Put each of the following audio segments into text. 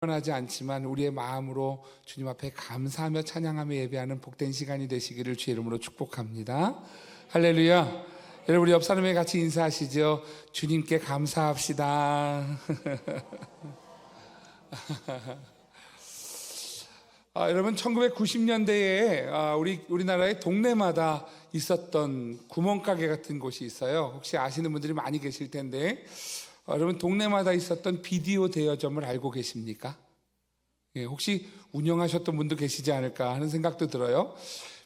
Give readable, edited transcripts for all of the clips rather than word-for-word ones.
하지 않지만 우리의 마음으로 주님 앞에 감사하며 찬양하며 예배하는 복된 시간이 되시기를 주의 이름으로 축복합니다. 할렐루야. 여러분, 우리 옆 사람에 같이 인사하시죠. 주님께 감사합시다. 여러분, 1990년대에 우리나라의 동네마다 있었던 구멍가게 같은 곳이 있어요. 혹시 아시는 분들이 많이 계실 텐데, 여러분, 동네마다 있었던 비디오 대여점을 알고 계십니까? 혹시 운영하셨던 분도 계시지 않을까 하는 생각도 들어요.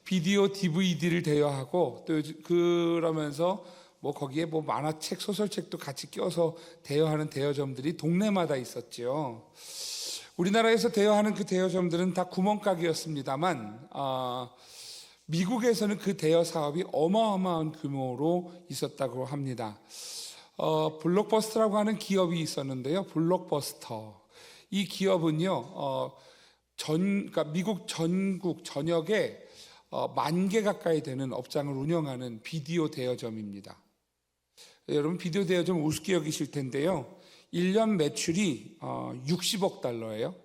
비디오 DVD를 대여하고 또 그러면서 거기에 만화책, 소설책도 같이 껴서 대여하는 대여점들이 동네마다 있었죠. 우리나라에서 대여하는 그 대여점들은 다 구멍가게였습니다만 미국에서는 그 대여 사업이 어마어마한 규모로 있었다고 합니다. 블록버스터라고 하는 기업이 있었는데요. 블록버스터. 이 기업은요, 그러니까 미국 전국 전역에 10,000개 가까이 되는 업장을 운영하는 비디오 대여점입니다. 여러분, 비디오 대여점 우습게 여기실 텐데요. 1년 매출이 60억 달러예요.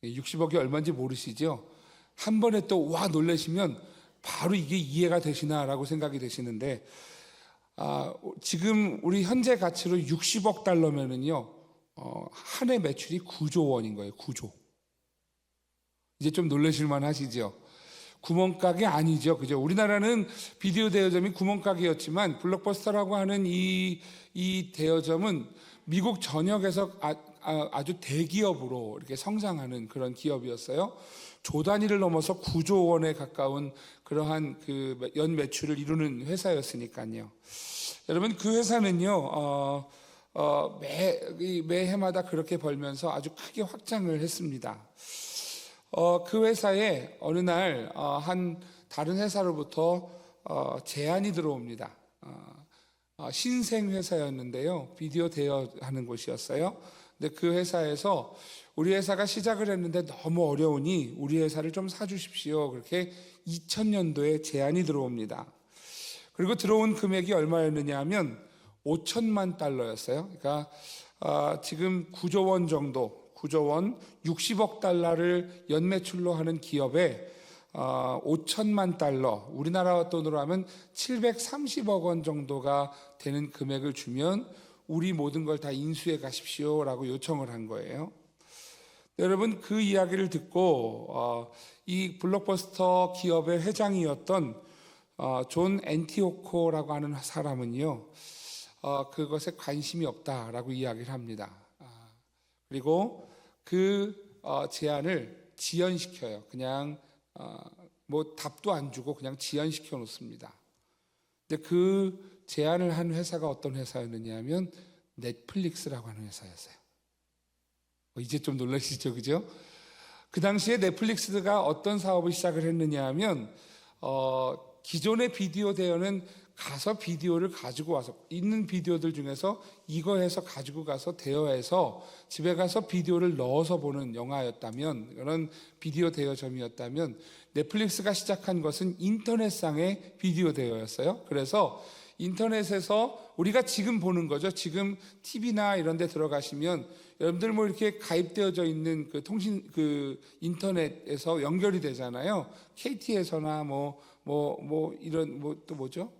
60억이 얼마인지 모르시죠? 한 번에 또 와 놀라시면 바로 이게 이해가 되시나라고 생각이 되시는데, 지금 우리 현재 가치로 60억 달러면은요, 한 해 매출이 9조 원인 거예요. 9조. 이제 좀 놀라실만 하시죠? 구멍가게 아니죠. 그죠? 우리나라는 비디오 대여점이 구멍가게였지만 블록버스터라고 하는 이 대여점은 미국 전역에서 아주 대기업으로 이렇게 성장하는 그런 기업이었어요. 조 단위를 넘어서 9조 원에 가까운 그러한 그 연 매출을 이루는 회사였으니까요. 여러분, 그 회사는요, 매해마다 그렇게 벌면서 아주 크게 확장을 했습니다. 그 회사에 어느 날 한 다른 회사로부터 제안이 들어옵니다. 신생 회사였는데요, 비디오 대여하는 곳이었어요. 근데 그 회사에서 우리 회사가 시작을 했는데 너무 어려우니 우리 회사를 좀 사주십시오. 그렇게 2000년도에 제안이 들어옵니다. 그리고 들어온 금액이 얼마였느냐 하면 5천만 달러였어요. 그러니까 지금 9조 원 정도, 9조 원, 60억 달러를 연매출로 하는 기업에 5천만 달러, 우리나라 돈으로 하면 730억 원 정도가 되는 금액을 주면 우리 모든 걸 다 인수해 가십시오라고 요청을 한 거예요. 여러분, 그 이야기를 듣고 이 블록버스터 기업의 회장이었던 존 엔티오코라고 하는 사람은요, 그것에 관심이 없다라고 이야기를 합니다. 그리고 그 제안을 지연시켜요. 그냥 답도 안 주고 그냥 지연시켜 놓습니다. 근데 그 제안을 한 회사가 어떤 회사였느냐 하면 넷플릭스라고 하는 회사였어요. 이제 좀 놀라시죠, 그죠? 그 당시에 넷플릭스가 어떤 사업을 시작을 했느냐 하면 기존의 비디오 대여는 가서 비디오를 가지고 와서 있는 비디오들 중에서 이거 해서 가지고 가서 대여해서 집에 가서 비디오를 넣어서 보는 영화였다면, 그런 비디오 대여점이었다면, 넷플릭스가 시작한 것은 인터넷상의 비디오 대여였어요. 그래서 인터넷에서 우리가 지금 보는 거죠. 지금 TV나 이런 데 들어가시면 여러분들 이렇게 가입되어져 있는 그 인터넷에서 연결이 되잖아요. KT에서나 이런 또 뭐죠?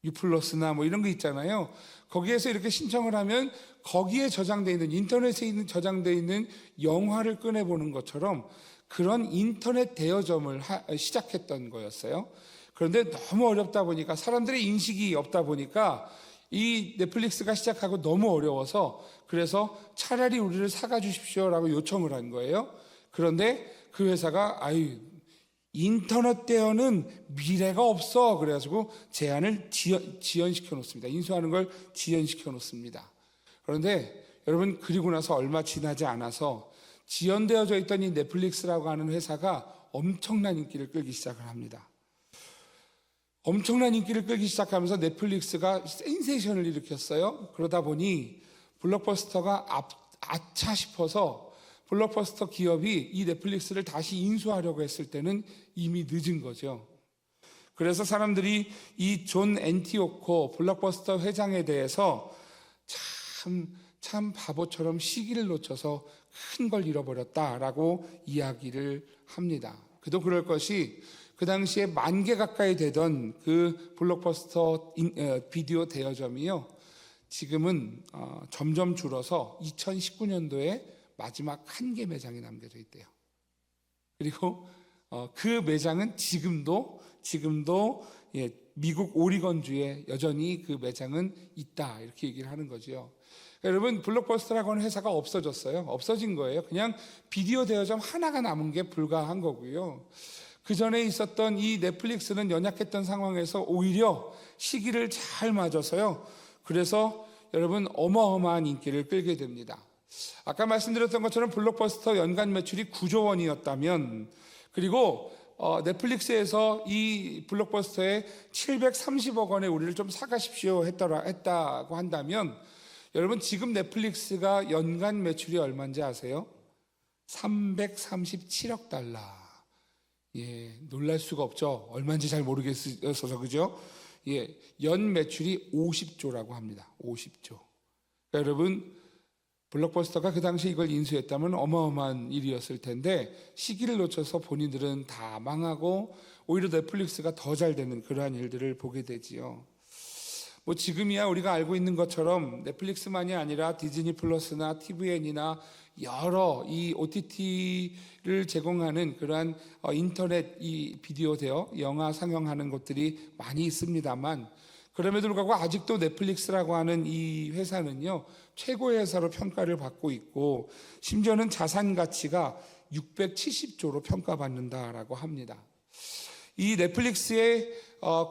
유플러스나 이런 거 있잖아요. 거기에서 이렇게 신청을 하면 거기에 저장되어 있는, 인터넷에 저장되어 있는 영화를 꺼내보는 것처럼 그런 인터넷 대여점을 시작했던 거였어요. 그런데 너무 어렵다 보니까, 사람들의 인식이 없다 보니까 이 넷플릭스가 시작하고 너무 어려워서, 그래서 차라리 우리를 사가 주십시오라고 요청을 한 거예요. 그런데 그 회사가 인터넷 대여는 미래가 없어. 그래가지고 제안을 지연시켜 놓습니다. 인수하는 걸 지연시켜 놓습니다. 그런데 여러분, 그리고 나서 얼마 지나지 않아서 지연되어져 있던 이 넷플릭스라고 하는 회사가 엄청난 인기를 끌기 시작을 합니다. 엄청난 인기를 끌기 시작하면서 넷플릭스가 센세이션을 일으켰어요. 그러다 보니 블록버스터가 아차 싶어서 블록버스터 기업이 이 넷플릭스를 다시 인수하려고 했을 때는 이미 늦은 거죠. 그래서 사람들이 이 존 엔티오코 블록버스터 회장에 대해서 참 참 바보처럼 시기를 놓쳐서 큰 걸 잃어버렸다라고 이야기를 합니다. 그도 그럴 것이 그 당시에 10,000개 가까이 되던 그 블록버스터 비디오 대여점이요, 지금은 점점 줄어서 2019년도에 마지막 1개 매장이 남겨져 있대요. 그리고 그 매장은 지금도 미국 오리건주에 여전히 그 매장은 있다, 이렇게 얘기를 하는 거죠. 여러분, 블록버스터라고 하는 회사가 없어졌어요. 없어진 거예요. 그냥 비디오 대여점 하나가 남은 게 불과한 거고요. 그 전에 있었던 이 넷플릭스는 연약했던 상황에서 오히려 시기를 잘 맞아서요, 그래서 여러분 어마어마한 인기를 끌게 됩니다. 아까 말씀드렸던 것처럼 블록버스터 연간 매출이 9조 원이었다면, 그리고 넷플릭스에서 이 블록버스터에 730억 원의 우리를 좀 사가십시오 했다고 한다면, 여러분 지금 넷플릭스가 연간 매출이 얼마인지 아세요? 337억 달러. 예, 놀랄 수가 없죠. 얼마인지 잘 모르겠어서, 그죠? 예, 연 매출이 50조라고 합니다. 50조. 그러니까 여러분, 블록버스터가 그 당시 이걸 인수했다면 어마어마한 일이었을 텐데, 시기를 놓쳐서 본인들은 다 망하고 오히려 넷플릭스가 더 잘 되는 그러한 일들을 보게 되지요. 뭐 지금이야 우리가 알고 있는 것처럼 넷플릭스만이 아니라 디즈니 플러스나 TVN이나 여러 이 OTT를 제공하는 그러한 인터넷 이 비디오 대여 영화 상영하는 곳들이 많이 있습니다만, 그럼에도 불구하고 아직도 넷플릭스라고 하는 이 회사는요, 최고의 회사로 평가를 받고 있고, 심지어는 자산 가치가 670조로 평가받는다라고 합니다. 이 넷플릭스의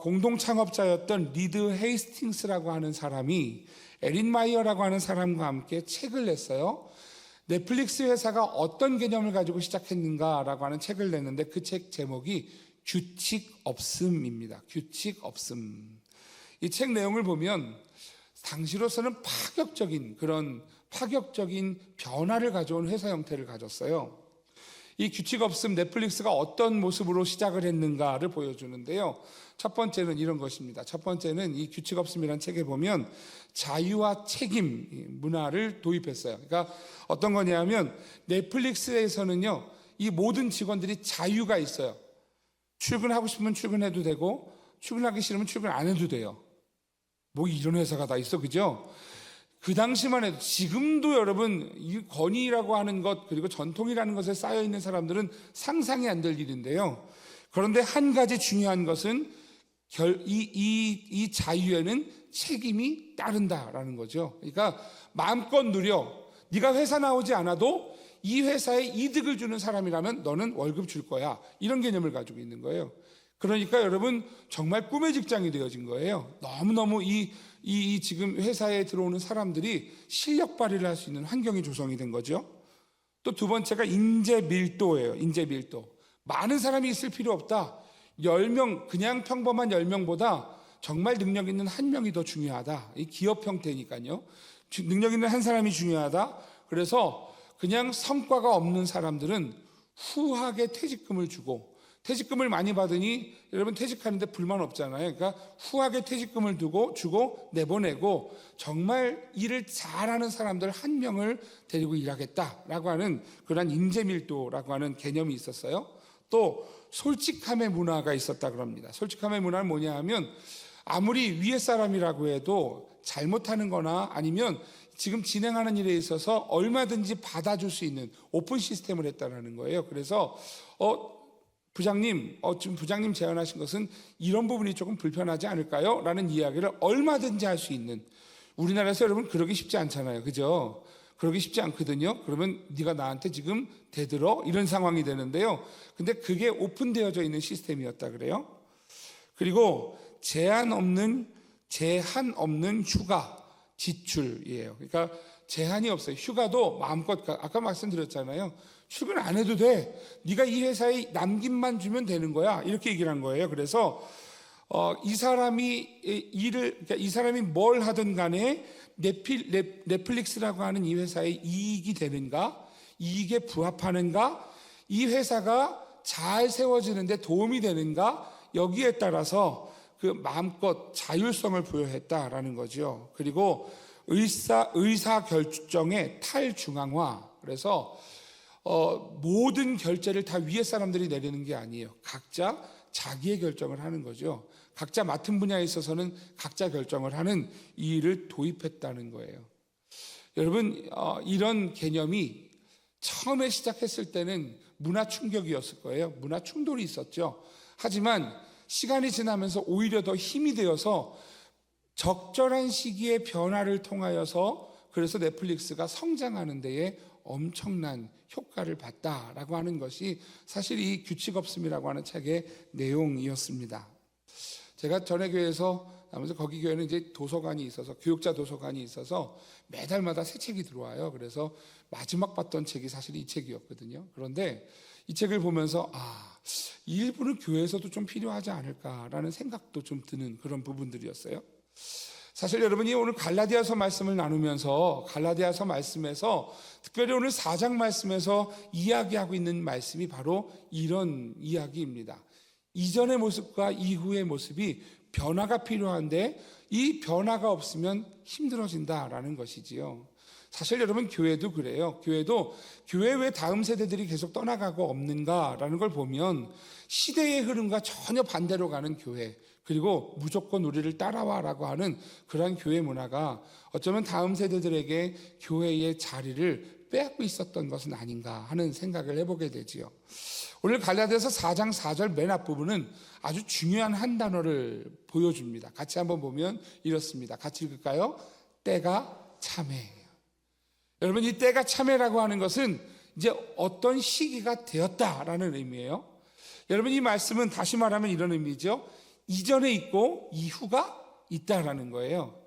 공동 창업자였던 리드 헤이스팅스라고 하는 사람이 에린 마이어라고 하는 사람과 함께 책을 냈어요. 넷플릭스 회사가 어떤 개념을 가지고 시작했는가라고 하는 책을 냈는데, 그 책 제목이 규칙 없음입니다. 규칙 없음. 이 책 내용을 보면 당시로서는 파격적인 변화를 가져온 회사 형태를 가졌어요. 이 규칙 없음, 넷플릭스가 어떤 모습으로 시작을 했는가를 보여주는데요. 첫 번째는 이런 것입니다. 첫 번째는 이 규칙 없음이라는 책에 보면 자유와 책임 문화를 도입했어요. 그러니까 어떤 거냐면, 넷플릭스에서는요, 이 모든 직원들이 자유가 있어요. 출근하고 싶으면 출근해도 되고, 출근하기 싫으면 출근 안 해도 돼요. 뭐 이런 회사가 다 있어, 그죠? 그 당시만 해도, 지금도 여러분 이 권위라고 하는 것, 그리고 전통이라는 것에 쌓여있는 사람들은 상상이 안 될 일인데요. 그런데 한 가지 중요한 것은 이 자유에는 책임이 따른다라는 거죠. 그러니까 마음껏 누려. 네가 회사 나오지 않아도 이 회사에 이득을 주는 사람이라면 너는 월급 줄 거야. 이런 개념을 가지고 있는 거예요. 그러니까 여러분 정말 꿈의 직장이 되어진 거예요. 너무너무 이 지금 회사에 들어오는 사람들이 실력 발휘를 할 수 있는 환경이 조성이 된 거죠. 또 두 번째가 인재 밀도예요. 인재 밀도. 많은 사람이 있을 필요 없다. 10명, 그냥 평범한 10명보다 정말 능력 있는 한 명이 더 중요하다. 이 기업 형태니까요. 능력 있는 한 사람이 중요하다. 그래서 그냥 성과가 없는 사람들은 후하게 퇴직금을 주고, 퇴직금을 많이 받으니 여러분 퇴직하는데 불만 없잖아요. 그러니까 후하게 퇴직금을 주고 내보내고, 정말 일을 잘하는 사람들 한 명을 데리고 일하겠다라고 하는 그런 인재밀도라고 하는 개념이 있었어요. 또 솔직함의 문화가 있었다 그럽니다. 솔직함의 문화는 뭐냐 하면, 아무리 위에 사람이라고 해도 잘못하는 거나 아니면 지금 진행하는 일에 있어서 얼마든지 받아줄 수 있는 오픈 시스템을 했다는 거예요. 그래서 부장님, 지금 부장님 제안하신 것은 이런 부분이 조금 불편하지 않을까요? 라는 이야기를 얼마든지 할 수 있는, 우리나라에서 여러분 그러기 쉽지 않잖아요. 그죠? 그러기 쉽지 않거든요. 그러면 네가 나한테 지금 대들어? 이런 상황이 되는데요. 근데 그게 오픈되어져 있는 시스템이었다 그래요. 그리고 제한 없는 휴가 지출이에요. 그러니까 제한이 없어요. 휴가도 마음껏, 아까 말씀드렸잖아요. 출근 안 해도 돼. 네가 이 회사에 남김만 주면 되는 거야. 이렇게 얘기를 한 거예요. 그래서 이 사람이 뭘 하든 간에 넷플릭스라고 하는 이 회사에 이익이 되는가, 이익에 부합하는가, 이 회사가 잘 세워지는데 도움이 되는가, 여기에 따라서 그 마음껏 자율성을 부여했다라는 거죠. 그리고 의사 결정의 탈중앙화. 그래서 모든 결제를 다 위에 사람들이 내리는 게 아니에요. 각자 자기의 결정을 하는 거죠. 각자 맡은 분야에 있어서는 각자 결정을 하는 이 일을 도입했다는 거예요. 여러분, 이런 개념이 처음에 시작했을 때는 문화 충격이었을 거예요. 문화 충돌이 있었죠. 하지만 시간이 지나면서 오히려 더 힘이 되어서 적절한 시기에 변화를 통하여서 그래서 넷플릭스가 성장하는 데에 엄청난 효과를 봤다라고 하는 것이 사실 이 규칙 없음이라고 하는 책의 내용이었습니다. 제가 전에 교회에서 나면서 거기 교회는 이제 도서관이 있어서 교육자 도서관이 있어서 매달마다 새 책이 들어와요. 그래서 마지막 봤던 책이 사실 이 책이었거든요. 그런데 이 책을 보면서 이 일부는 교회에서도 좀 필요하지 않을까라는 생각도 좀 드는 그런 부분들이었어요. 사실 여러분이 오늘 갈라디아서 말씀을 나누면서 갈라디아서 말씀에서 특별히 오늘 4장 말씀에서 이야기하고 있는 말씀이 바로 이런 이야기입니다. 이전의 모습과 이후의 모습이 변화가 필요한데 이 변화가 없으면 힘들어진다라는 것이지요. 사실 여러분 교회도 그래요. 교회도 교회 왜 다음 세대들이 계속 떠나가고 없는가라는 걸 보면 시대의 흐름과 전혀 반대로 가는 교회, 그리고 무조건 우리를 따라와라고 하는 그러한 교회 문화가 어쩌면 다음 세대들에게 교회의 자리를 빼앗고 있었던 것은 아닌가 하는 생각을 해보게 되지요. 오늘 갈라디아서 4장 4절 맨 앞부분은 아주 중요한 한 단어를 보여줍니다. 같이 한번 보면 이렇습니다. 같이 읽을까요? 때가 참해. 여러분, 이 때가 참해라고 하는 것은 이제 어떤 시기가 되었다라는 의미예요. 여러분, 이 말씀은 다시 말하면 이런 의미죠. 이전에 있고 이후가 있다라는 거예요.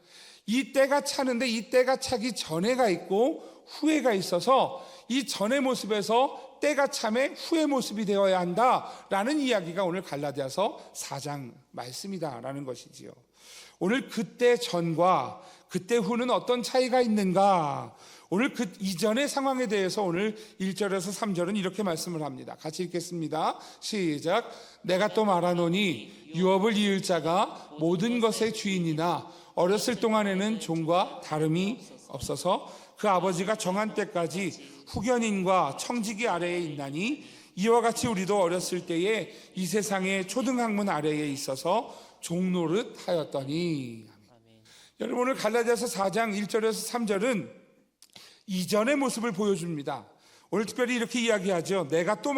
이 때가 차는데 이 때가 차기 전에가 있고 후에가 있어서 이 전의 모습에서 때가 참에 후의 모습이 되어야 한다라는 이야기가 오늘 갈라디아서 4장 말씀이다라는 것이지요. 오늘 그때 전과 그때 후는 어떤 차이가 있는가? 오늘 그 이전의 상황에 대해서 오늘 1절에서 3절은 이렇게 말씀을 합니다. 같이 읽겠습니다. 시작. 내가 또 말하노니 유업을 이을 자가 모든 것의 주인이나 어렸을 동안에는 종과 다름이 없어서 그 아버지가 정한 때까지 후견인과 청지기 아래에 있나니 이와 같이 우리도 어렸을 때에 이 세상의 초등학문 아래에 있어서 종노릇 하였더니. 여러분, 오늘 갈라디아서 4장 1절에서 3절은 이전의 모습을 보여줍니다. 오늘 특별히 이렇게 이야기하죠. 내가 또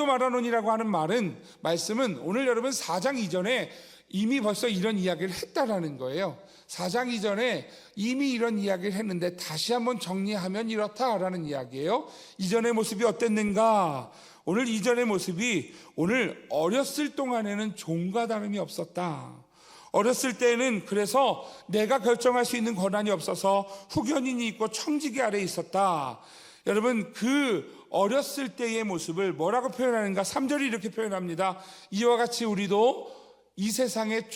말하노니라고 하는 말씀은 오늘 여러분 4장 이전에 이미 벌써 이런 이야기를 했다라는 거예요. 4장 이전에 이미 이런 이야기를 했는데 다시 한번 정리하면 이렇다라는 이야기예요. 이전의 모습이 어땠는가? 오늘 이전의 모습이 오늘 어렸을 동안에는 종과 다름이 없었다. 어렸을 때는 그래서 내가 결정할 수 있는 권한이 없어서 후견인이 있고 청지기 아래에 있었다. 여러분, 그 어렸을 때의 모습을 뭐라고 표현하는가? 3절이 이렇게 표현합니다. 이와 같이 우리도 이 세상의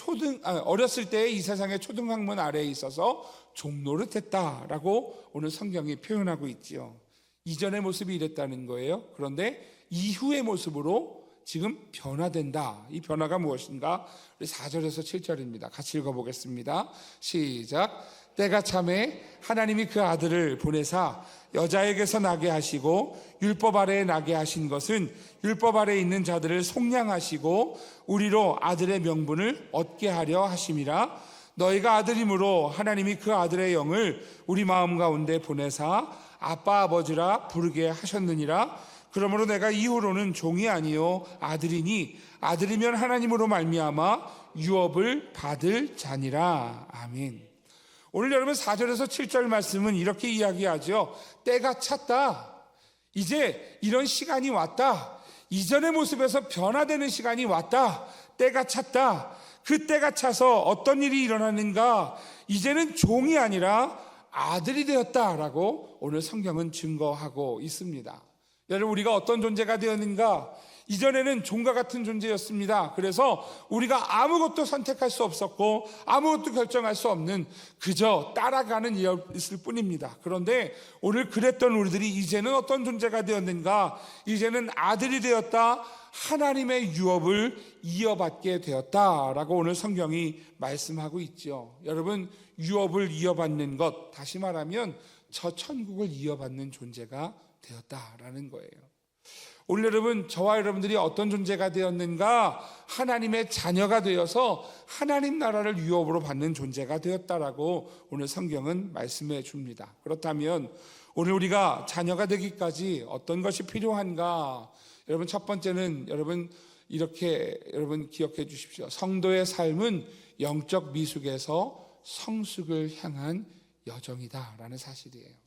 어렸을 때에 이 세상의 초등학문 아래에 있어서 종노릇했다라고 오늘 성경이 표현하고 있지요. 이전의 모습이 이랬다는 거예요. 그런데 이후의 모습으로 지금 변화된다. 이 변화가 무엇인가? 우리 4절에서 7절입니다. 같이 읽어보겠습니다. 시작. 때가 참에 하나님이 그 아들을 보내사 여자에게서 나게 하시고 율법 아래에 나게 하신 것은 율법 아래에 있는 자들을 속량하시고 우리로 아들의 명분을 얻게 하려 하심이라. 너희가 아들이므로 하나님이 그 아들의 영을 우리 마음 가운데 보내사 아빠 아버지라 부르게 하셨느니라. 그러므로 내가 이후로는 종이 아니요 아들이니 아들이면 하나님으로 말미암아 유업을 받을 자니라. 아멘. 오늘 여러분 4절에서 7절 말씀은 이렇게 이야기하죠. 때가 찼다. 이제 이런 시간이 왔다. 이전의 모습에서 변화되는 시간이 왔다. 때가 찼다. 그 때가 차서 어떤 일이 일어나는가? 이제는 종이 아니라 아들이 되었다라고 오늘 성경은 증거하고 있습니다. 여러분, 우리가 어떤 존재가 되었는가? 이전에는 종과 같은 존재였습니다. 그래서 우리가 아무것도 선택할 수 없었고 아무것도 결정할 수 없는 그저 따라가는 이였을 뿐입니다. 그런데 오늘 그랬던 우리들이 이제는 어떤 존재가 되었는가? 이제는 아들이 되었다. 하나님의 유업을 이어받게 되었다라고 오늘 성경이 말씀하고 있죠. 여러분, 유업을 이어받는 것, 다시 말하면 저 천국을 이어받는 존재가 되었다라는 거예요. 오늘 여러분, 저와 여러분들이 어떤 존재가 되었는가? 하나님의 자녀가 되어서 하나님 나라를 유업으로 받는 존재가 되었다라고 오늘 성경은 말씀해 줍니다. 그렇다면 오늘 우리가 자녀가 되기까지 어떤 것이 필요한가? 여러분, 첫 번째는 여러분 이렇게 여러분 기억해 주십시오. 성도의 삶은 영적 미숙에서 성숙을 향한 여정이다라는 사실이에요.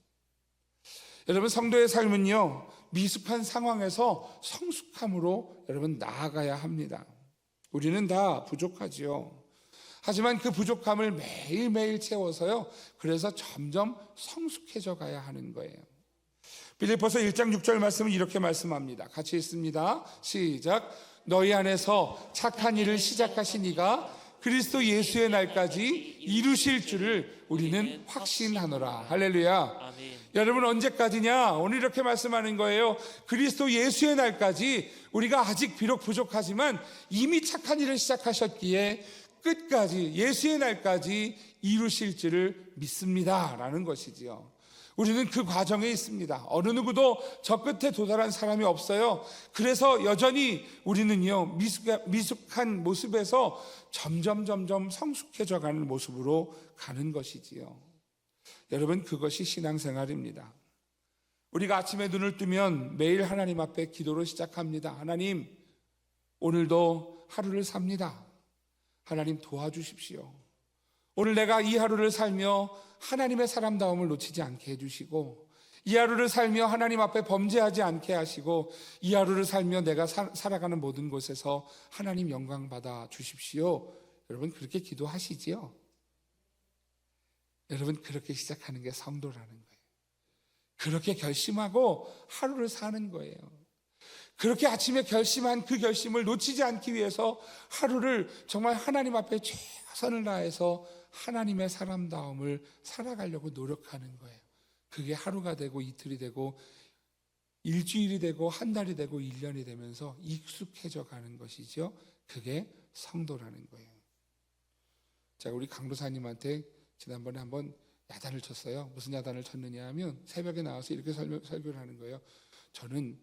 여러분, 성도의 삶은요, 미숙한 상황에서 성숙함으로 여러분 나아가야 합니다. 우리는 다 부족하지요. 하지만 그 부족함을 매일매일 채워서요, 그래서 점점 성숙해져 가야 하는 거예요. 빌립보서 1장 6절 말씀은 이렇게 말씀합니다. 같이 읽습니다. 시작. 너희 안에서 착한 일을 시작하신 이가 그리스도 예수의 날까지 이루실 줄을 우리는 확신하노라. 할렐루야. 아멘. 여러분, 언제까지냐? 오늘 이렇게 말씀하는 거예요. 그리스도 예수의 날까지 우리가 아직 비록 부족하지만 이미 착한 일을 시작하셨기에 끝까지 예수의 날까지 이루실 줄을 믿습니다 라는 것이지요. 우리는 그 과정에 있습니다. 어느 누구도 저 끝에 도달한 사람이 없어요. 그래서 여전히 우리는요, 미숙한 모습에서 점점 성숙해져 가는 모습으로 가는 것이지요. 여러분, 그것이 신앙생활입니다. 우리가 아침에 눈을 뜨면 매일 하나님 앞에 기도로 시작합니다. 하나님, 오늘도 하루를 삽니다. 하나님, 도와주십시오. 오늘 내가 이 하루를 살며 하나님의 사람다움을 놓치지 않게 해주시고, 이 하루를 살며 하나님 앞에 범죄하지 않게 하시고, 이 하루를 살며 내가 살아가는 모든 곳에서 하나님 영광 받아 주십시오. 여러분, 그렇게 기도하시지요? 여러분, 그렇게 시작하는 게 성도라는 거예요. 그렇게 결심하고 하루를 사는 거예요. 그렇게 아침에 결심한 그 결심을 놓치지 않기 위해서 하루를 정말 하나님 앞에 최선을 다해서 하나님의 사람다움을 살아가려고 노력하는 거예요. 그게 하루가 되고 이틀이 되고 일주일이 되고 한 달이 되고 1년이 되면서 익숙해져 가는 것이죠. 그게 성도라는 거예요. 제가 우리 강도사님한테 지난번에 한번 야단을 쳤어요. 무슨 야단을 쳤느냐 하면 새벽에 나와서 이렇게 설교를 하는 거예요. 저는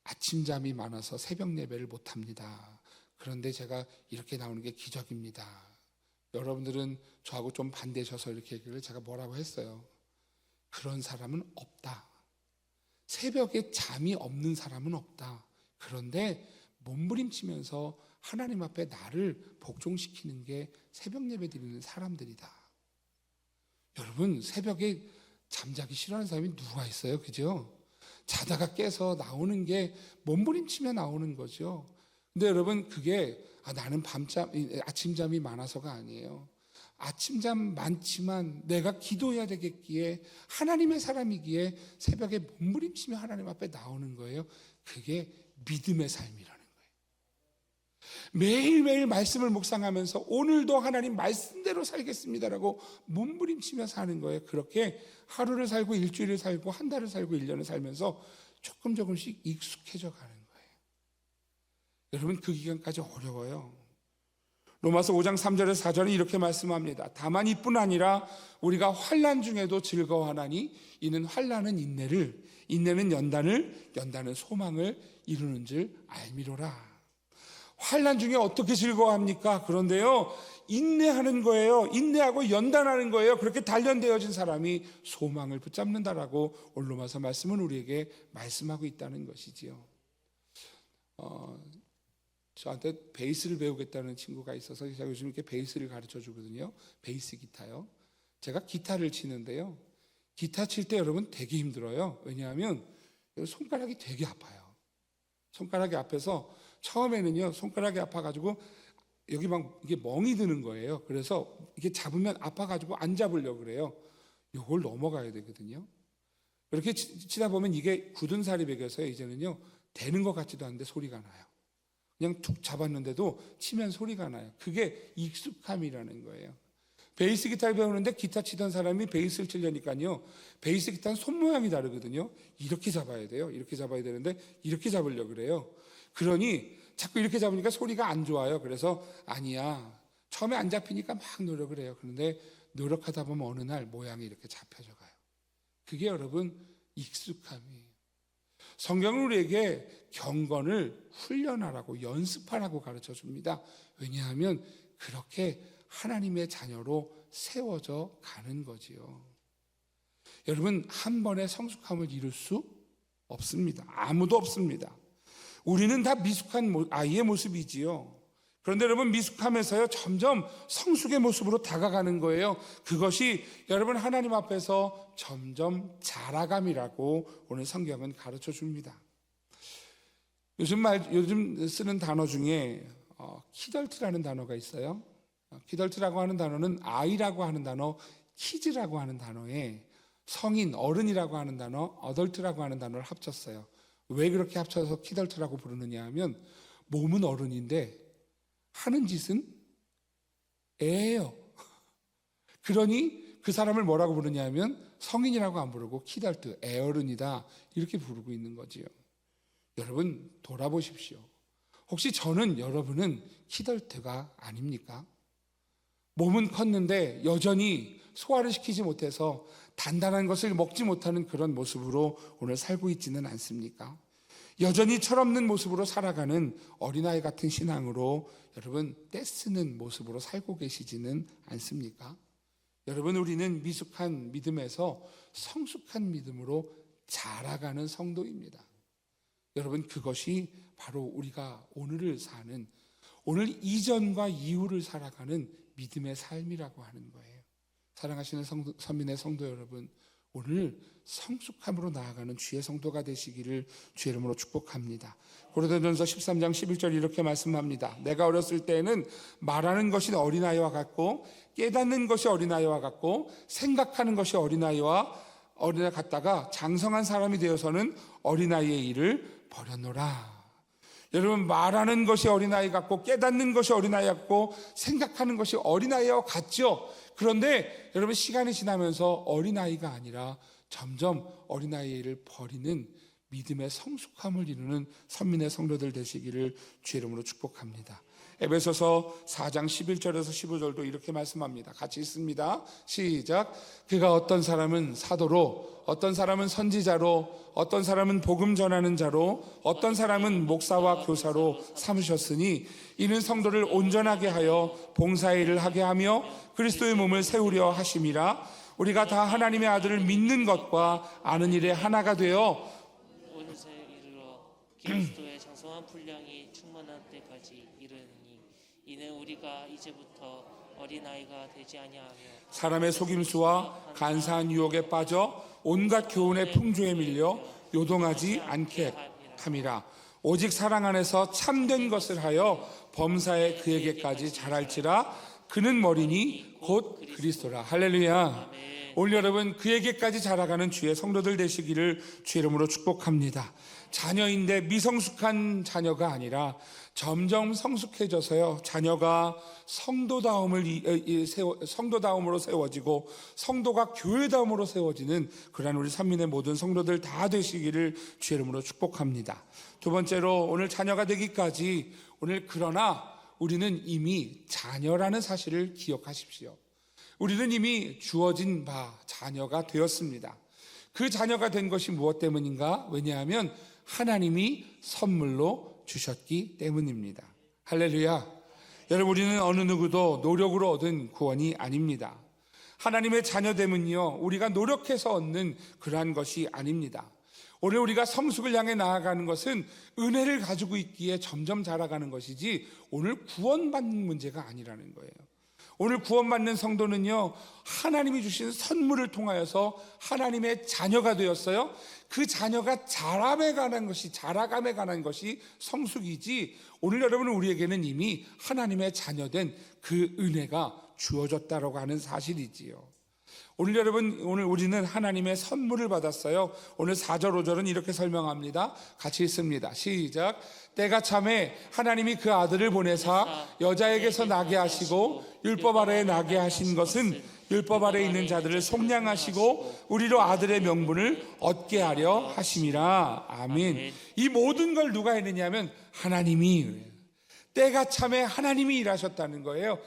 아침잠이 많아서 새벽 예배를 못합니다. 그런데 제가 이렇게 나오는 게 기적입니다. 여러분들은 저하고 좀 반대셔서 이렇게 얘기를 제가 뭐라고 했어요. 그런 사람은 없다. 새벽에 잠이 없는 사람은 없다. 그런데 몸부림치면서 하나님 앞에 나를 복종시키는 게 새벽 예배 드리는 사람들이다. 여러분, 새벽에 잠자기 싫어하는 사람이 누가 있어요? 그죠? 자다가 깨서 나오는 게 몸부림치며 나오는 거죠. 근데 여러분, 그게 나는 아침잠이 많아서가 아니에요. 아침잠 많지만 내가 기도해야 되겠기에 하나님의 사람이기에 새벽에 몸부림치며 하나님 앞에 나오는 거예요. 그게 믿음의 삶이라는 거예요. 매일매일 말씀을 묵상하면서 오늘도 하나님 말씀대로 살겠습니다라고 몸부림치며 사는 거예요. 그렇게 하루를 살고 일주일을 살고 한 달을 살고 1년을 살면서 조금씩 익숙해져 가는 거예요. 여러분, 그 기간까지 어려워요. 로마서 5장 3절에서 4절은 이렇게 말씀합니다. 다만 이뿐 아니라 우리가 환난 중에도 즐거워하나니 이는 환난은 인내를, 인내는 연단을, 연단은 소망을 이루는 줄 알미로라. 환난 중에 어떻게 즐거워합니까? 그런데요, 인내하는 거예요. 인내하고 연단하는 거예요. 그렇게 단련되어진 사람이 소망을 붙잡는다라고 오늘 로마서 말씀은 우리에게 말씀하고 있다는 것이지요. 저한테 베이스를 배우겠다는 친구가 있어서 제가 요즘 이렇게 베이스를 가르쳐 주거든요. 베이스 기타요. 제가 기타를 치는데요. 기타 칠 때 여러분 되게 힘들어요. 왜냐하면 손가락이 되게 아파요. 손가락이 아파서 처음에는요, 손가락이 아파가지고 여기 막 이게 멍이 드는 거예요. 그래서 이게 잡으면 아파가지고 안 잡으려고 그래요. 이걸 넘어가야 되거든요. 그렇게 치다 보면 이게 굳은 살이 배겨서 이제는요 되는 것 같지도 않은데 소리가 나요. 그냥 툭 잡았는데도 치면 소리가 나요. 그게 익숙함이라는 거예요. 베이스 기타를 배우는데 기타 치던 사람이 베이스를 치려니까요 베이스 기타는 손 모양이 다르거든요. 이렇게 잡아야 돼요. 이렇게 잡아야 되는데 이렇게 잡으려고 그래요. 그러니 자꾸 이렇게 잡으니까 소리가 안 좋아요. 그래서 아니야, 처음에 안 잡히니까 막 노력을 해요. 그런데 노력하다 보면 어느 날 모양이 이렇게 잡혀져 가요. 그게 여러분 익숙함이에요. 성경은 우리에게 경건을 훈련하라고 연습하라고 가르쳐 줍니다. 왜냐하면 그렇게 하나님의 자녀로 세워져 가는 거지요. 여러분, 한 번에 성숙함을 이룰 수 없습니다. 아무도 없습니다. 우리는 다 미숙한 아이의 모습이지요. 그런데 여러분, 미숙함에서요 점점 성숙의 모습으로 다가가는 거예요. 그것이 여러분 하나님 앞에서 점점 자라감이라고 오늘 성경은 가르쳐 줍니다. 요즘 쓰는 단어 중에 키덜트라는 단어가 있어요. 키덜트라고 하는 단어는 아이라고 하는 단어, 키즈라고 하는 단어에 성인, 어른이라고 하는 단어, 어덜트라고 하는 단어를 합쳤어요. 왜 그렇게 합쳐서 키덜트라고 부르느냐 하면 몸은 어른인데 하는 짓은 애예요. 그러니 그 사람을 뭐라고 부르냐 하면 성인이라고 안 부르고 키덜트, 애어른이다 이렇게 부르고 있는 거지요. 여러분 돌아보십시오. 혹시 저는 여러분은 키덜트가 아닙니까? 몸은 컸는데 여전히 소화를 시키지 못해서 단단한 것을 먹지 못하는 그런 모습으로 오늘 살고 있지는 않습니까? 여전히 철없는 모습으로 살아가는 어린아이 같은 신앙으로 여러분 떼쓰는 모습으로 살고 계시지는 않습니까? 여러분, 우리는 미숙한 믿음에서 성숙한 믿음으로 자라가는 성도입니다. 여러분, 그것이 바로 우리가 오늘을 사는, 오늘 이전과 이후를 살아가는 믿음의 삶이라고 하는 거예요. 사랑하시는 선민의 성도 여러분, 오늘 성숙함으로 나아가는 주의 성도가 되시기를 주의 이름으로 축복합니다. 고린도전서 13장 11절 이렇게 말씀합니다. 내가 어렸을 때에는 말하는 것이 어린아이와 같고 깨닫는 것이 어린아이와 같고 생각하는 것이 어린아이와 같다가 장성한 사람이 되어서는 어린아이의 일을 버렸노라. 여러분, 말하는 것이 어린아이 같고 깨닫는 것이 어린아이 같고 생각하는 것이 어린아이와 같죠. 그런데 여러분, 시간이 지나면서 어린아이가 아니라 점점 어린아이의 일을 버리는 믿음의 성숙함을 이루는 선민의 성도들 되시기를 주의 이름으로 축복합니다. 에베소서 4장 11절에서 15절도 이렇게 말씀합니다. 같이 읽습니다. 시작. 그가 어떤 사람은 사도로, 어떤 사람은 선지자로, 어떤 사람은 복음 전하는 자로, 어떤 사람은 목사와 교사로 삼으셨으니 이는 성도를 온전하게 하여 봉사의 일을 하게 하며 그리스도의 몸을 세우려 하심이라. 우리가 다 하나님의 아들을 믿는 것과 아는 일에 하나가 되어 온 세에 이르러 그리스도의 장성한 분량이 충만한 때까지 이르니 이는 우리가 이제부터 어린아이가 되지 아니하며 사람의 속임수와 간사한 유혹에 빠져 온갖 교훈의 풍조에 밀려 요동하지 않게 함이라. 오직 사랑 안에서 참된 것을 하여 범사에 그에게까지 자랄지라. 그는 머리니 곧 그리스도라. 할렐루야. 오늘 여러분, 그에게까지 자라가는 주의 성도들 되시기를 주의 이름으로 축복합니다. 자녀인데 미성숙한 자녀가 아니라 점점 성숙해져서요, 자녀가 성도다움으로 세워지고 성도가 교회다움으로 세워지는 그러한 우리 선민의 모든 성도들 다 되시기를 주의 이름으로 축복합니다. 두 번째로, 오늘 자녀가 되기까지 오늘 그러나 우리는 이미 자녀라는 사실을 기억하십시오. 우리는 이미 주어진 바 자녀가 되었습니다. 그 자녀가 된 것이 무엇 때문인가? 왜냐하면 하나님이 선물로 주셨기 때문입니다. 할렐루야. 여러분, 우리는 어느 누구도 노력으로 얻은 구원이 아닙니다. 하나님의 자녀됨은요, 우리가 노력해서 얻는 그러한 것이 아닙니다. 오늘 우리가 성숙을 향해 나아가는 것은 은혜를 가지고 있기에 점점 자라가는 것이지 오늘 구원받는 문제가 아니라는 거예요. 오늘 구원받는 성도는요, 하나님이 주신 선물을 통하여서 하나님의 자녀가 되었어요. 그 자녀가 자라감에 관한 것이 성숙이지, 오늘 여러분, 우리에게는 이미 하나님의 자녀된 그 은혜가 주어졌다라고 하는 사실이지요. 오늘 우리는 하나님의 선물을 받았어요. 오늘 4절 5절은 이렇게 설명합니다. 같이 읽습니다. 시작. 때가 참에 하나님이 그 아들을 보내사 여자에게서 나게 하시고 율법 아래에 나게 하신 것은 율법 아래에 있는 자들을 속량하시고 우리로 아들의 명분을 얻게 하려 하심이라. 아멘. 이 모든 걸 누가 했느냐면 하나님이. 때가 참에 하나님이 일하셨다는 거예요.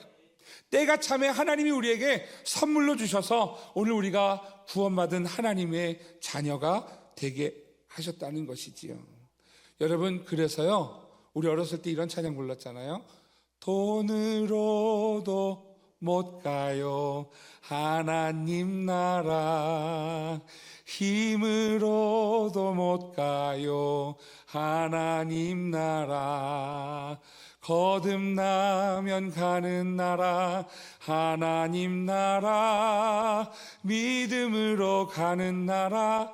때가 참에 하나님이 우리에게 선물로 주셔서 오늘 우리가 구원받은 하나님의 자녀가 되게 하셨다는 것이지요. 여러분, 그래서요, 우리 어렸을 때 이런 찬양 불렀잖아요. 돈으로도 못 가요 하나님 나라, 힘으로도 못 가요 하나님 나라, 거듭나면 가는 나라 하나님 나라, 믿음으로 가는 나라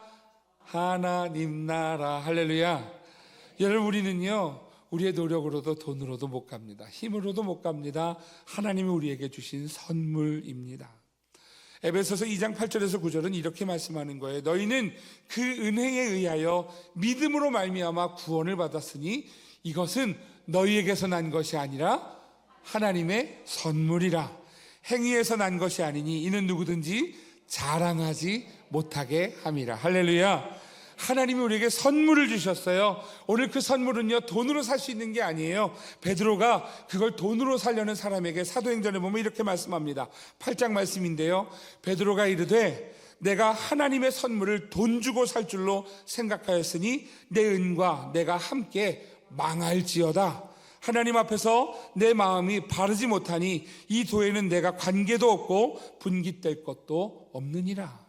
하나님 나라. 할렐루야. 여러분, 우리는요, 우리의 노력으로도 돈으로도 못 갑니다. 힘으로도 못 갑니다. 하나님이 우리에게 주신 선물입니다. 에베소서 2장 8절에서 9절은 이렇게 말씀하는 거예요. 너희는 그 은혜에 의하여 믿음으로 말미암아 구원을 받았으니 이것은 너희에게서 난 것이 아니라 하나님의 선물이라. 행위에서 난 것이 아니니 이는 누구든지 자랑하지 못하게 함이라. 할렐루야. 하나님이 우리에게 선물을 주셨어요. 오늘 그 선물은요, 돈으로 살 수 있는 게 아니에요. 베드로가 그걸 돈으로 살려는 사람에게 사도행전에 보면 이렇게 말씀합니다. 8장 말씀인데요, 베드로가 이르되 내가 하나님의 선물을 돈 주고 살 줄로 생각하였으니 내 은과 내가 함께 망할지어다. 하나님 앞에서 내 마음이 바르지 못하니 이 도에는 내가 관계도 없고 분깃될 것도 없느니라.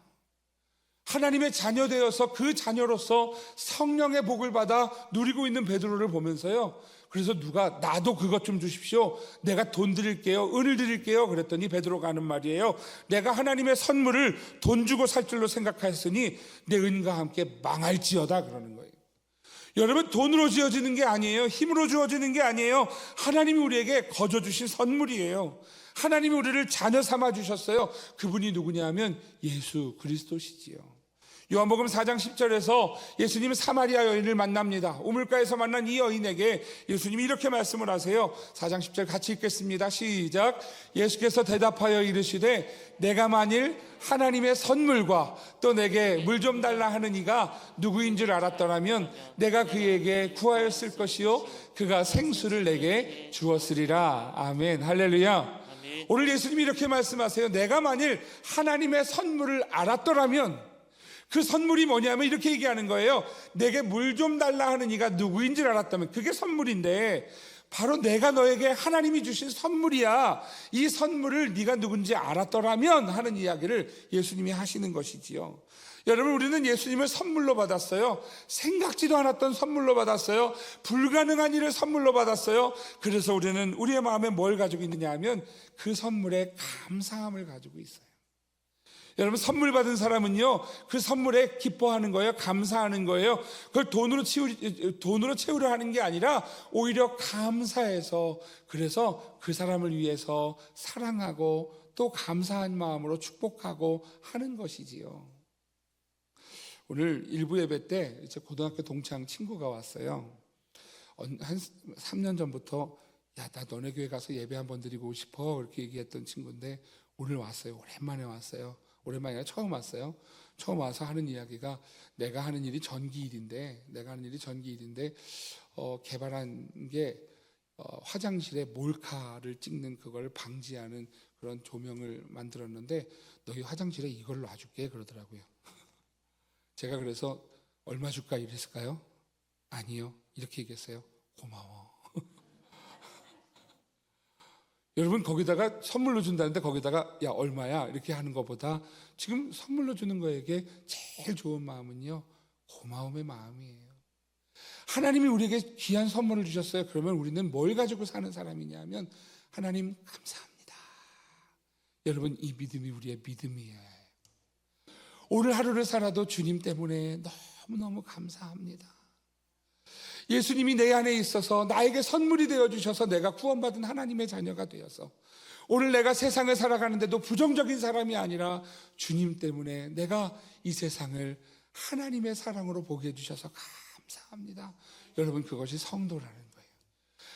하나님의 자녀 되어서 그 자녀로서 성령의 복을 받아 누리고 있는 베드로를 보면서요, 그래서 누가 나도 그것 좀 주십시오, 내가 돈 드릴게요, 은을 드릴게요 그랬더니 베드로가 하는 말이에요. 내가 하나님의 선물을 돈 주고 살 줄로 생각하였으니 내 은과 함께 망할지어다 그러는 거예요. 여러분, 돈으로 지어지는 게 아니에요. 힘으로 주어지는 게 아니에요. 하나님이 우리에게 거저 주신 선물이에요. 하나님이 우리를 자녀 삼아 주셨어요. 그분이 누구냐 하면 예수 그리스도시지요. 요한복음 4장 10절에서 예수님은 사마리아 여인을 만납니다. 우물가에서 만난 이 여인에게 예수님이 이렇게 말씀을 하세요. 4장 10절 같이 읽겠습니다. 시작. 예수께서 대답하여 이르시되 내가 만일 하나님의 선물과 또 내게 물 좀 달라 하는 이가 누구인 줄 알았더라면 내가 그에게 구하였을 것이요 그가 생수를 내게 주었으리라. 아멘. 할렐루야. 오늘 예수님이 이렇게 말씀하세요. 내가 만일 하나님의 선물을 알았더라면, 그 선물이 뭐냐면 이렇게 얘기하는 거예요. 내게 물 좀 달라 하는 이가 누구인 줄 알았다면, 그게 선물인데 바로 내가 너에게 하나님이 주신 선물이야. 이 선물을 네가 누군지 알았더라면 하는 이야기를 예수님이 하시는 것이지요. 여러분, 우리는 예수님을 선물로 받았어요. 생각지도 않았던 선물로 받았어요. 불가능한 일을 선물로 받았어요. 그래서 우리는 우리의 마음에 뭘 가지고 있느냐 하면 그 선물에 감사함을 가지고 있어요. 여러분, 선물 받은 사람은요, 그 선물에 기뻐하는 거예요. 감사하는 거예요. 그걸 돈으로 채우려 하는 게 아니라 오히려 감사해서, 그래서 그 사람을 위해서 사랑하고 또 감사한 마음으로 축복하고 하는 것이지요. 오늘 일부 예배 때 이제 고등학교 동창 친구가 왔어요. 한 3년 전부터 야, 나 너네 교회 가서 예배 한번 드리고 싶어 그렇게 얘기했던 친구인데 오늘 왔어요. 오랜만에 왔어요. 오랜만이 아니라 처음 왔어요. 처음 와서 하는 이야기가 내가 하는 일이 전기일인데 개발한 게 화장실에 몰카를 찍는 그걸 방지하는 그런 조명을 만들었는데 너희 화장실에 이걸 놔줄게 그러더라고요. 제가 그래서 얼마 줄까 이랬을까요? 아니요, 이렇게 얘기했어요. 고마워. 여러분, 거기다가 선물로 준다는데 거기다가 야 얼마야 이렇게 하는 것보다 지금 선물로 주는 거에게 제일 좋은 마음은요, 고마움의 마음이에요. 하나님이 우리에게 귀한 선물을 주셨어요. 그러면 우리는 뭘 가지고 사는 사람이냐 하면 하나님 감사합니다. 여러분, 이 믿음이 우리의 믿음이에요. 오늘 하루를 살아도 주님 때문에 너무너무 감사합니다. 예수님이 내 안에 있어서 나에게 선물이 되어주셔서 내가 구원받은 하나님의 자녀가 되어서 오늘 내가 세상을 살아가는데도 부정적인 사람이 아니라 주님 때문에 내가 이 세상을 하나님의 사랑으로 보게 해주셔서 감사합니다. 여러분, 그것이 성도라는 거예요.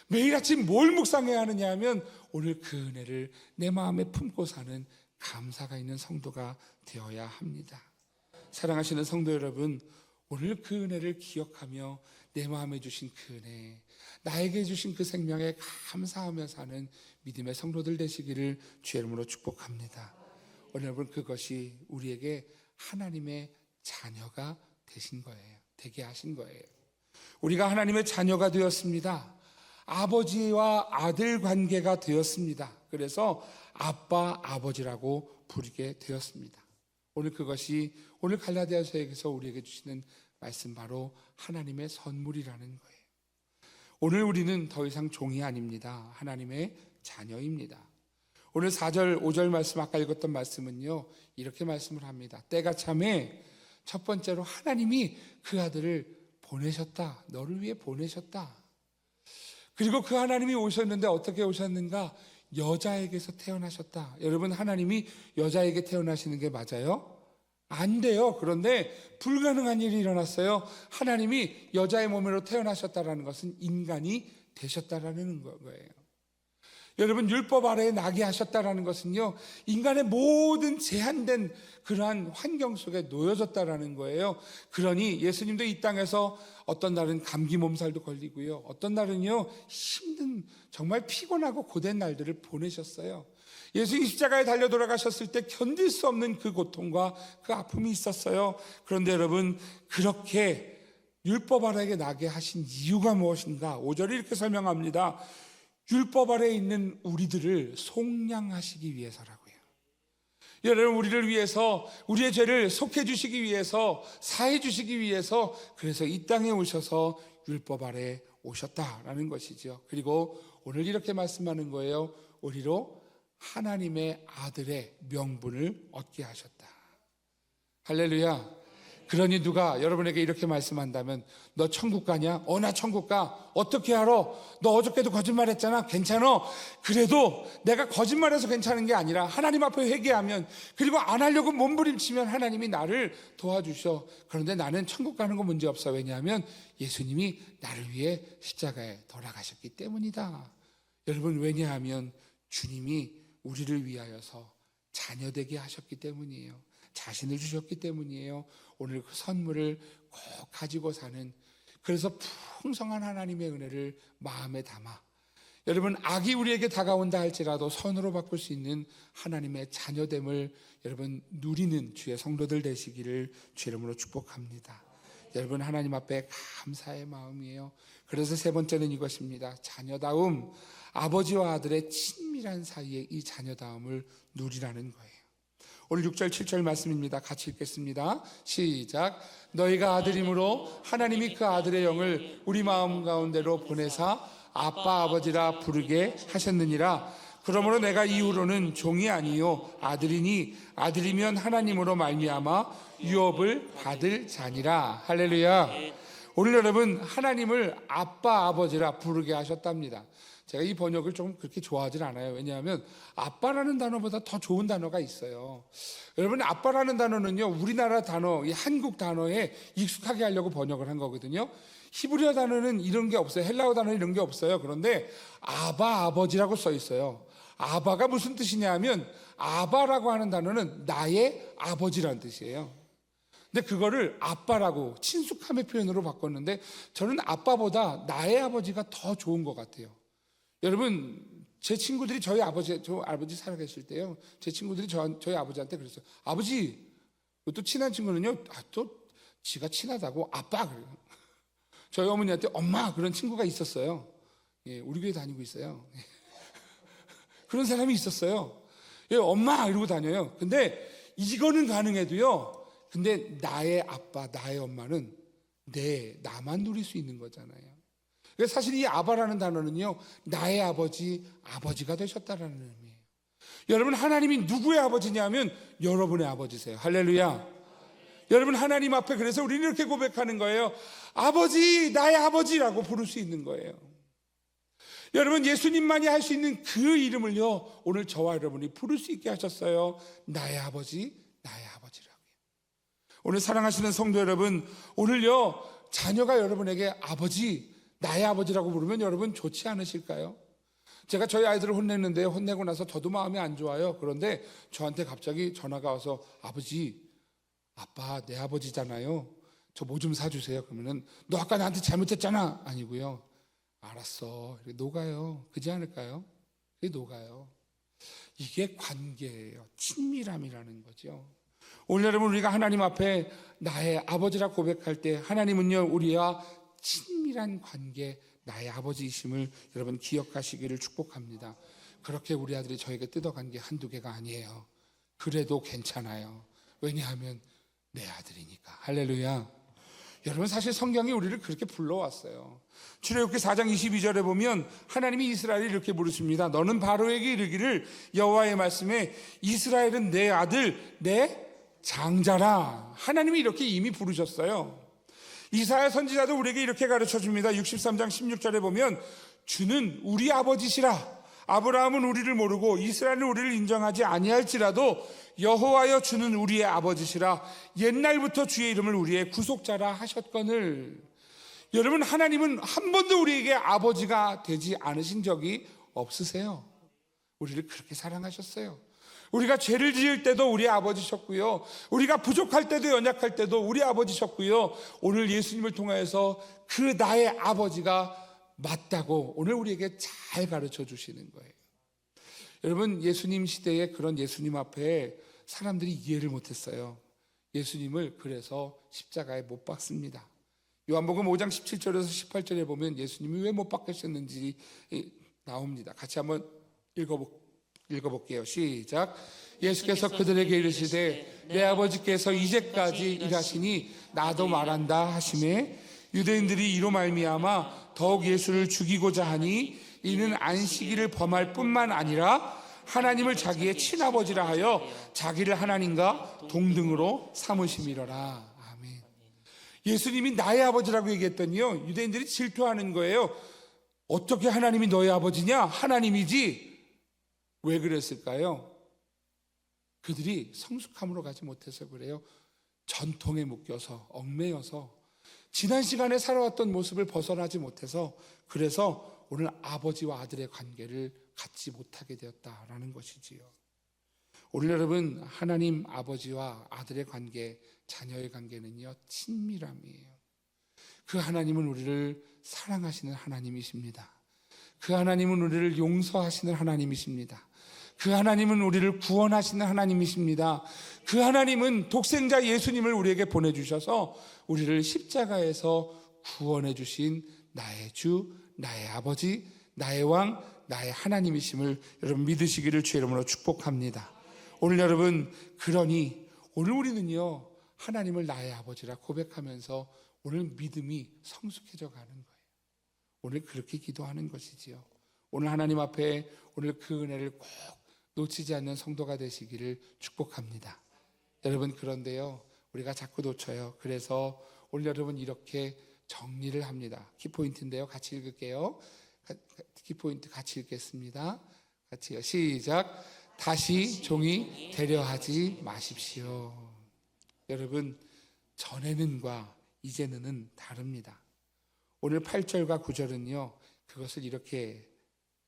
매일 아침 뭘 묵상해야 하느냐 하면 오늘 그 은혜를 내 마음에 품고 사는 감사가 있는 성도가 되어야 합니다. 사랑하시는 성도 여러분, 오늘 그 은혜를 기억하며 내 마음에 주신 그 은혜, 나에게 주신 그 생명에 감사하며 사는 믿음의 성도들 되시기를 주의 이름으로 축복합니다. 오늘 여러분, 그것이 우리에게 하나님의 자녀가 되신 거예요. 되게 하신 거예요. 우리가 하나님의 자녀가 되었습니다. 아버지와 아들 관계가 되었습니다. 그래서 아빠, 아버지라고 부르게 되었습니다. 오늘 그것이 오늘 갈라디아서에서 우리에게 주시는 말씀, 바로 하나님의 선물이라는 거예요. 오늘 우리는 더 이상 종이 아닙니다. 하나님의 자녀입니다. 오늘 4절, 5절 말씀, 아까 읽었던 말씀은요, 이렇게 말씀을 합니다. 때가 참에 첫 번째로 하나님이 그 아들을 보내셨다. 너를 위해 보내셨다. 그리고 그 하나님이 오셨는데 어떻게 오셨는가? 여자에게서 태어나셨다. 여러분, 하나님이 여자에게 태어나시는 게 맞아요? 안 돼요. 그런데 불가능한 일이 일어났어요. 하나님이 여자의 몸으로 태어나셨다라는 것은 인간이 되셨다라는 거예요. 여러분, 율법 아래에 나게 하셨다라는 것은요, 인간의 모든 제한된 그러한 환경 속에 놓여졌다라는 거예요. 그러니 예수님도 이 땅에서 어떤 날은 감기 몸살도 걸리고요, 어떤 날은요 힘든, 정말 피곤하고 고된 날들을 보내셨어요. 예수님 십자가에 달려 돌아가셨을 때 견딜 수 없는 그 고통과 그 아픔이 있었어요. 그런데 여러분, 그렇게 율법 아래에 나게 하신 이유가 무엇인가? 5절이 이렇게 설명합니다. 율법 아래에 있는 우리들을 속량하시기 위해서라고요. 여러분, 우리를 위해서, 우리의 죄를 속해 주시기 위해서, 사해 주시기 위해서, 그래서 이 땅에 오셔서 율법 아래에 오셨다라는 것이죠. 그리고 오늘 이렇게 말씀하는 거예요. 우리로 하나님의 아들의 명분을 얻게 하셨다. 할렐루야. 그러니 누가 여러분에게 이렇게 말씀한다면, 너 천국 가냐? 나 천국 가. 어떻게 알아? 너 어저께도 거짓말했잖아. 괜찮아. 그래도 내가 거짓말해서 괜찮은 게 아니라 하나님 앞에 회개하면, 그리고 안 하려고 몸부림치면 하나님이 나를 도와주셔. 그런데 나는 천국 가는 거 문제 없어. 왜냐하면 예수님이 나를 위해 십자가에 돌아가셨기 때문이다. 여러분, 왜냐하면 주님이 우리를 위하여서 자녀되게 하셨기 때문이에요. 자신을 주셨기 때문이에요. 오늘 그 선물을 꼭 가지고 사는, 그래서 풍성한 하나님의 은혜를 마음에 담아, 여러분, 악이 우리에게 다가온다 할지라도 선으로 바꿀 수 있는 하나님의 자녀됨을 여러분 누리는 주의 성도들 되시기를 주의 이름으로 축복합니다. 여러분, 하나님 앞에 감사의 마음이에요. 그래서 세 번째는 이것입니다. 자녀다움, 아버지와 아들의 친밀한 사이에 이 자녀다움을 누리라는 거예요. 오늘 6절 7절 말씀입니다. 같이 읽겠습니다. 시작. 너희가 아들이므로 하나님이 그 아들의 영을 우리 마음 가운데로 보내사 아빠 아버지라 부르게 하셨느니라. 그러므로 내가 이후로는 종이 아니요 아들이니 아들이면 하나님으로 말미암아 유업을 받을 자니라. 할렐루야. 오늘 여러분, 하나님을 아빠 아버지라 부르게 하셨답니다. 제가 이 번역을 좀 그렇게 좋아하진 않아요. 왜냐하면 아빠라는 단어보다 더 좋은 단어가 있어요. 여러분, 아빠라는 단어는요, 우리나라 단어, 이 한국 단어에 익숙하게 하려고 번역을 한 거거든요. 히브리어 단어는 이런 게 없어요. 헬라어 단어는 이런 게 없어요. 그런데 아바, 아버지라고 써 있어요. 아바가 무슨 뜻이냐 하면, 아바라고 하는 단어는 나의 아버지라는 뜻이에요. 근데 그거를 아빠라고 친숙함의 표현으로 바꿨는데, 저는 아빠보다 나의 아버지가 더 좋은 것 같아요. 여러분, 제 친구들이 저 아버지 살아계실 때요, 제 친구들이 저희 아버지한테 그랬어요. 아버지. 또 친한 친구는요, 또 지가 친하다고 아빠 그래요. 저희 어머니한테 엄마 그런 친구가 있었어요. 예, 우리 교회 다니고 있어요. 그런 사람이 있었어요. 예, 엄마 이러고 다녀요. 근데 이거는 가능해도요, 근데 나의 아빠, 나의 엄마는 나만 누릴 수 있는 거잖아요. 사실 이 아바라는 단어는요, 나의 아버지, 아버지가 되셨다라는 의미예요. 여러분, 하나님이 누구의 아버지냐면 여러분의 아버지세요. 할렐루야. 여러분, 하나님 앞에 그래서 우리는 이렇게 고백하는 거예요. 아버지, 나의 아버지라고 부를 수 있는 거예요. 여러분, 예수님만이 할 수 있는 그 이름을요, 오늘 저와 여러분이 부를 수 있게 하셨어요. 나의 아버지, 나의 아버지라고요. 오늘 사랑하시는 성도 여러분, 오늘요, 자녀가 여러분에게 아버지, 나의 아버지라고 부르면 여러분 좋지 않으실까요? 제가 저희 아이들을 혼냈는데, 혼내고 나서 저도 마음이 안 좋아요. 그런데 저한테 갑자기 전화가 와서, 아버지, 아빠 내 아버지잖아요, 저 뭐 좀 사주세요. 그러면은, 너 아까 나한테 잘못했잖아. 아니고요, 알았어, 이렇게 녹아요. 그지 않을까요? 이게 녹아요. 이게 관계예요. 친밀함이라는 거죠. 오늘 여러분, 우리가 하나님 앞에 나의 아버지라 고백할 때 하나님은요, 우리와 친밀한 관계, 나의 아버지이심을 여러분 기억하시기를 축복합니다. 그렇게 우리 아들이 저에게 뜯어간 게 한두 개가 아니에요. 그래도 괜찮아요. 왜냐하면 내 아들이니까. 할렐루야. 여러분, 사실 성경이 우리를 그렇게 불러왔어요. 출애굽기 4장 22절에 보면 하나님이 이스라엘을 이렇게 부르십니다. 너는 바로에게 이르기를, 여호와의 말씀에 이스라엘은 내 아들, 내 장자라. 하나님이 이렇게 이미 부르셨어요. 이사야 선지자도 우리에게 이렇게 가르쳐 줍니다. 63장 16절에 보면 주는 우리 아버지시라. 아브라함은 우리를 모르고 이스라엘은 우리를 인정하지 아니할지라도 여호와여 주는 우리의 아버지시라. 옛날부터 주의 이름을 우리의 구속자라 하셨거늘. 여러분, 하나님은 한 번도 우리에게 아버지가 되지 않으신 적이 없으세요. 우리를 그렇게 사랑하셨어요. 우리가 죄를 지을 때도 우리 아버지셨고요, 우리가 부족할 때도 연약할 때도 우리 아버지셨고요, 오늘 예수님을 통하여서 그 나의 아버지가 맞다고 오늘 우리에게 잘 가르쳐 주시는 거예요. 여러분, 예수님 시대에 그런 예수님 앞에 사람들이 이해를 못했어요. 예수님을 그래서 십자가에 못 박습니다. 요한복음 5장 17절에서 18절에 보면 예수님이 왜 못 박히셨는지 나옵니다. 같이 한번 읽어볼게요. 시작. 예수께서 그들에게 이르시되 내 아버지께서 이제까지 일하시니 나도 말한다 하시매, 유대인들이 이로 말미암아 더욱 예수를 죽이고자 하니 이는 안식일을 범할 뿐만 아니라 하나님을 자기의 친아버지라 하여 자기를 하나님과 동등으로 삼으심이로라. 아멘. 예수님이 나의 아버지라고 얘기했더니요, 유대인들이 질투하는 거예요. 어떻게 하나님이 너의 아버지냐? 하나님이지. 왜 그랬을까요? 그들이 성숙함으로 가지 못해서 그래요. 전통에 묶여서, 얽매여서, 지난 시간에 살아왔던 모습을 벗어나지 못해서, 그래서 오늘 아버지와 아들의 관계를 갖지 못하게 되었다라는 것이지요. 오늘 여러분, 하나님 아버지와 아들의 관계, 자녀의 관계는요, 친밀함이에요. 그 하나님은 우리를 사랑하시는 하나님이십니다. 그 하나님은 우리를 용서하시는 하나님이십니다. 그 하나님은 우리를 구원하시는 하나님이십니다. 그 하나님은 독생자 예수님을 우리에게 보내주셔서 우리를 십자가에서 구원해 주신 나의 주, 나의 아버지, 나의 왕, 나의 하나님이심을 여러분 믿으시기를 주의 이름으로 축복합니다. 오늘 여러분, 그러니 오늘 우리는요, 하나님을 나의 아버지라 고백하면서 오늘 믿음이 성숙해져 가는 거예요. 오늘 그렇게 기도하는 것이지요. 오늘 하나님 앞에 오늘 그 은혜를 꼭 놓치지 않는 성도가 되시기를 축복합니다. 여러분, 그런데요, 우리가 자꾸 놓쳐요. 그래서 오늘 여러분 이렇게 정리를 합니다. 키포인트인데요, 같이 읽을게요. 키포인트 같이 읽겠습니다. 같이요. 시작. 다시 종이 되려 하지 마십시오. 여러분, 전에는과 이제는은 다릅니다. 오늘 8절과 9절은요, 그것을 이렇게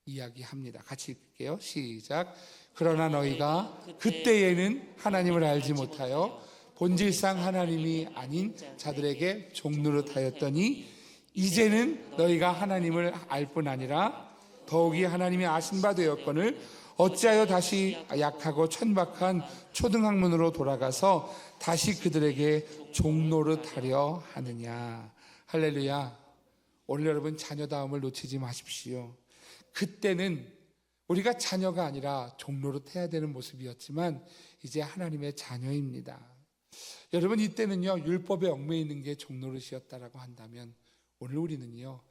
이야기합니다. 같이 읽을게요. 시작. 그러나 너희가 그때에는 하나님을 알지 못하여 본질상 하나님이 아닌 자들에게 종노릇하였더니 이제는 너희가 하나님을 알 뿐 아니라 더욱이 하나님이 아신 바 되었거늘 어찌하여 다시 약하고 천박한 초등학문으로 돌아가서 다시 그들에게 종노릇하려 하느냐. 할렐루야. 오늘 여러분, 자녀다움을 놓치지 마십시오. 그때는 우리가 자녀가 아니라 종노릇 해야 되는 모습이었지만 이제 하나님의 자녀입니다. 여러분, 이때는요, 율법에 얽매이는 게 종노릇이었다라고 한다면 오늘 우리는요,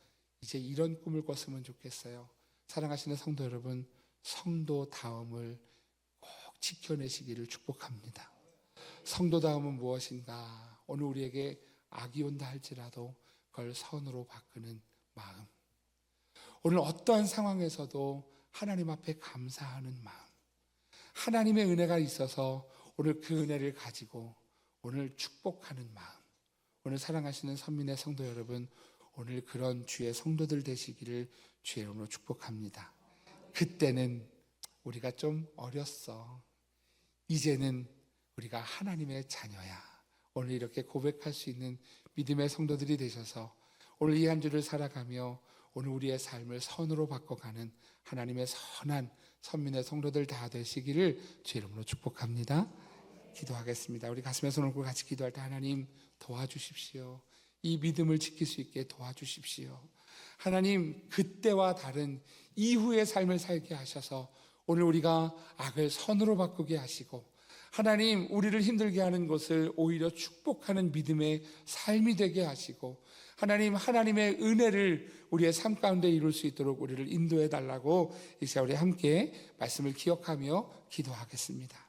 이제 이런 꿈을 꿨으면 좋겠어요. 사랑하시는 성도 여러분, 성도다움을 꼭 지켜내시기를 축복합니다. 성도다움은 무엇인가? 오늘 우리에게 악이 온다 할지라도 그걸 선으로 바꾸는 마음. 오늘 어떠한 상황에서도 하나님 앞에 감사하는 마음, 하나님의 은혜가 있어서 오늘 그 은혜를 가지고 오늘 축복하는 마음, 오늘 사랑하시는 선민의 성도 여러분, 오늘 그런 주의 성도들 되시기를 주의 이름으로 축복합니다. 그때는 우리가 좀 어렸어. 이제는 우리가 하나님의 자녀야. 오늘 이렇게 고백할 수 있는 믿음의 성도들이 되셔서 오늘 이 한 주를 살아가며 오늘 우리의 삶을 선으로 바꿔가는 하나님의 선한 선민의 성도들 다 되시기를 주의 이름으로 축복합니다. 기도하겠습니다. 우리 가슴에 손을 얹고 같이 기도할 때 하나님 도와주십시오. 이 믿음을 지킬 수 있게 도와주십시오. 하나님 그때와 다른 이후의 삶을 살게 하셔서 오늘 우리가 악을 선으로 바꾸게 하시고 하나님 우리를 힘들게 하는 것을 오히려 축복하는 믿음의 삶이 되게 하시고 하나님 하나님의 은혜를 우리의 삶 가운데 이룰 수 있도록 우리를 인도해 달라고 이 시간 우리 함께 말씀을 기억하며 기도하겠습니다.